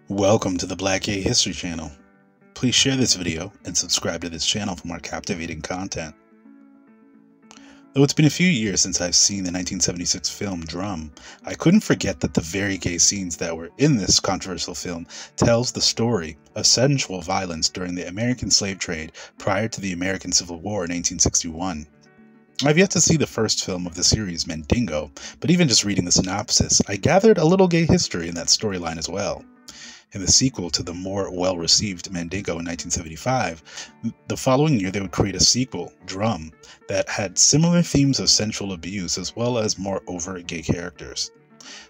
Welcome to the Black Gay History Channel. Please share this video and subscribe to this channel for more captivating content. Though it's been a few years since I've seen the 1976 film Drum, I couldn't forget that the very gay scenes that were in this controversial film tells the story of sensual violence during the American slave trade prior to the American Civil War in 1861. I've yet to see the first film of the series, Mandingo, but even just reading the synopsis, I gathered a little gay history in that storyline as well. In the sequel to the more well-received Mandingo in 1975, the following year they would create a sequel, Drum, that had similar themes of sensual abuse as well as more overt gay characters.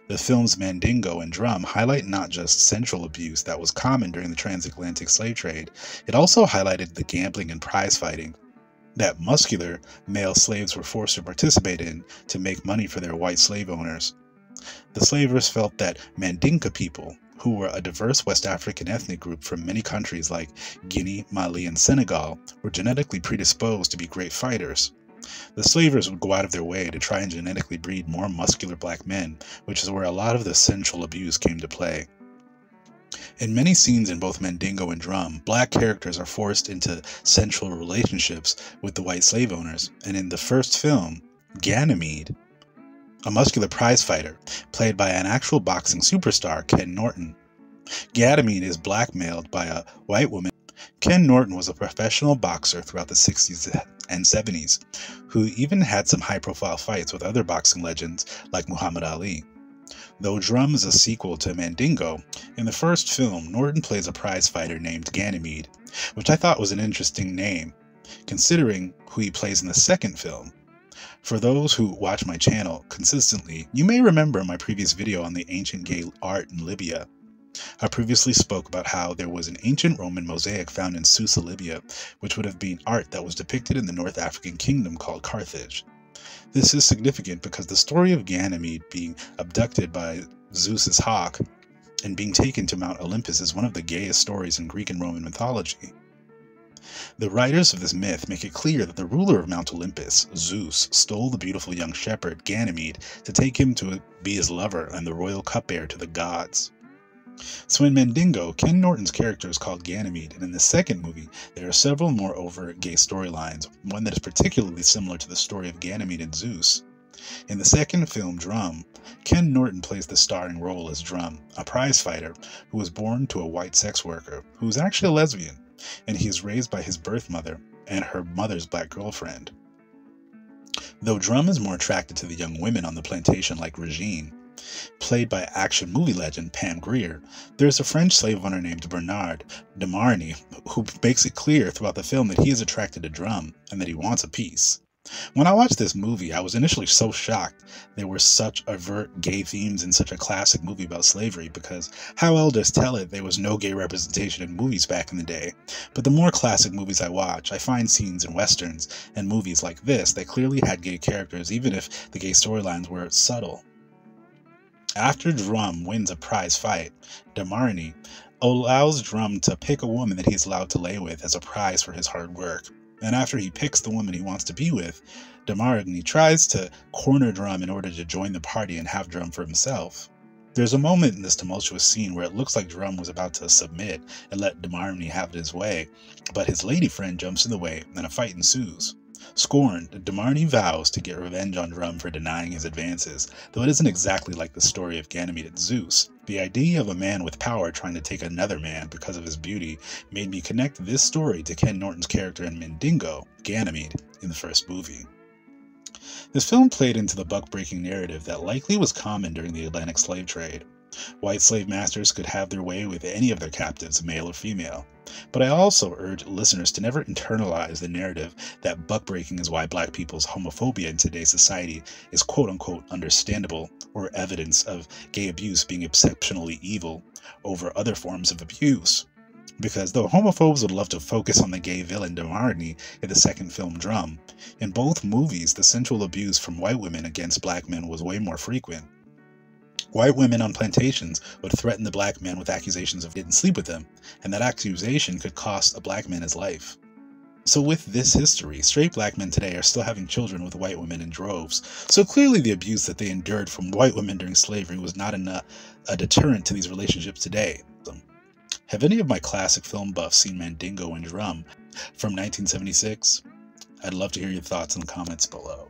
The films Mandingo and Drum highlight not just sensual abuse that was common during the transatlantic slave trade, it also highlighted the gambling and prize fighting that muscular male slaves were forced to participate in to make money for their white slave owners. The slavers felt that Mandinka people, who were a diverse West African ethnic group from many countries like Guinea, Mali, and Senegal, were genetically predisposed to be great fighters. The slavers would go out of their way to try and genetically breed more muscular black men, which is where a lot of the sensual abuse came to play. In many scenes in both Mandingo and Drum, black characters are forced into sensual relationships with the white slave owners, and in the first film, Ganymede, a muscular prize fighter, played by an actual boxing superstar, Ken Norton. Ganymede is blackmailed by a white woman. Ken Norton was a professional boxer throughout the 60s and 70s, who even had some high-profile fights with other boxing legends like Muhammad Ali. Though Drum is a sequel to Mandingo, in the first film, Norton plays a prize fighter named Ganymede, which I thought was an interesting name, considering who he plays in the second film. For those who watch my channel consistently, you may remember my previous video on the ancient gay art in Libya. I previously spoke about how there was an ancient Roman mosaic found in Susa, Libya, which would have been art that was depicted in the North African kingdom called Carthage. This is significant because the story of Ganymede being abducted by Zeus's hawk and being taken to Mount Olympus is one of the gayest stories in Greek and Roman mythology. The writers of this myth make it clear that the ruler of Mount Olympus, Zeus, stole the beautiful young shepherd, Ganymede, to take him to be his lover and the royal cupbearer to the gods. So in Mandingo, Ken Norton's character is called Ganymede, and in the second movie, there are several more overt gay storylines, one that is particularly similar to the story of Ganymede and Zeus. In the second film, Drum, Ken Norton plays the starring role as Drum, a prize fighter who was born to a white sex worker, who is actually a lesbian, and he is raised by his birth mother and her mother's black girlfriend. Though Drum is more attracted to the young women on the plantation like Regine, played by action movie legend Pam Grier, there is a French slave owner named Bernard de Marny who makes it clear throughout the film that he is attracted to Drum and that he wants a piece. When I watched this movie, I was initially so shocked there were such overt gay themes in such a classic movie about slavery, because how elders tell it, there was no gay representation in movies back in the day. But the more classic movies I watch, I find scenes in westerns and movies like this that clearly had gay characters, even if the gay storylines were subtle. After Drum wins a prize fight, de Marny allows Drum to pick a woman that he's allowed to lay with as a prize for his hard work. And after he picks the woman he wants to be with, de Marny tries to corner Drum in order to join the party and have Drum for himself. There's a moment in this tumultuous scene where it looks like Drum was about to submit and let de Marny have his way, but his lady friend jumps in the way and a fight ensues. Scorned, de Marny vows to get revenge on Drum for denying his advances, though it isn't exactly like the story of Ganymede and Zeus. The idea of a man with power trying to take another man because of his beauty made me connect this story to Ken Norton's character in Mandingo, Ganymede, in the first movie. This film played into the buck-breaking narrative that likely was common during the Atlantic slave trade. White slave masters could have their way with any of their captives, male or female. But I also urge listeners to never internalize the narrative that buck-breaking is why black people's homophobia in today's society is quote-unquote understandable, or evidence of gay abuse being exceptionally evil over other forms of abuse. Because though homophobes would love to focus on the gay villain de Marny in the second film Drum, in both movies the sensual abuse from white women against black men was way more frequent. White women on plantations would threaten the black men with accusations of didn't sleep with them, and that accusation could cost a black man his life. So with this history, straight black men today are still having children with white women in droves, so clearly the abuse that they endured from white women during slavery was not a deterrent to these relationships today. Have any of my classic film buffs seen Mandingo and Drum from 1976? I'd love to hear your thoughts in the comments below.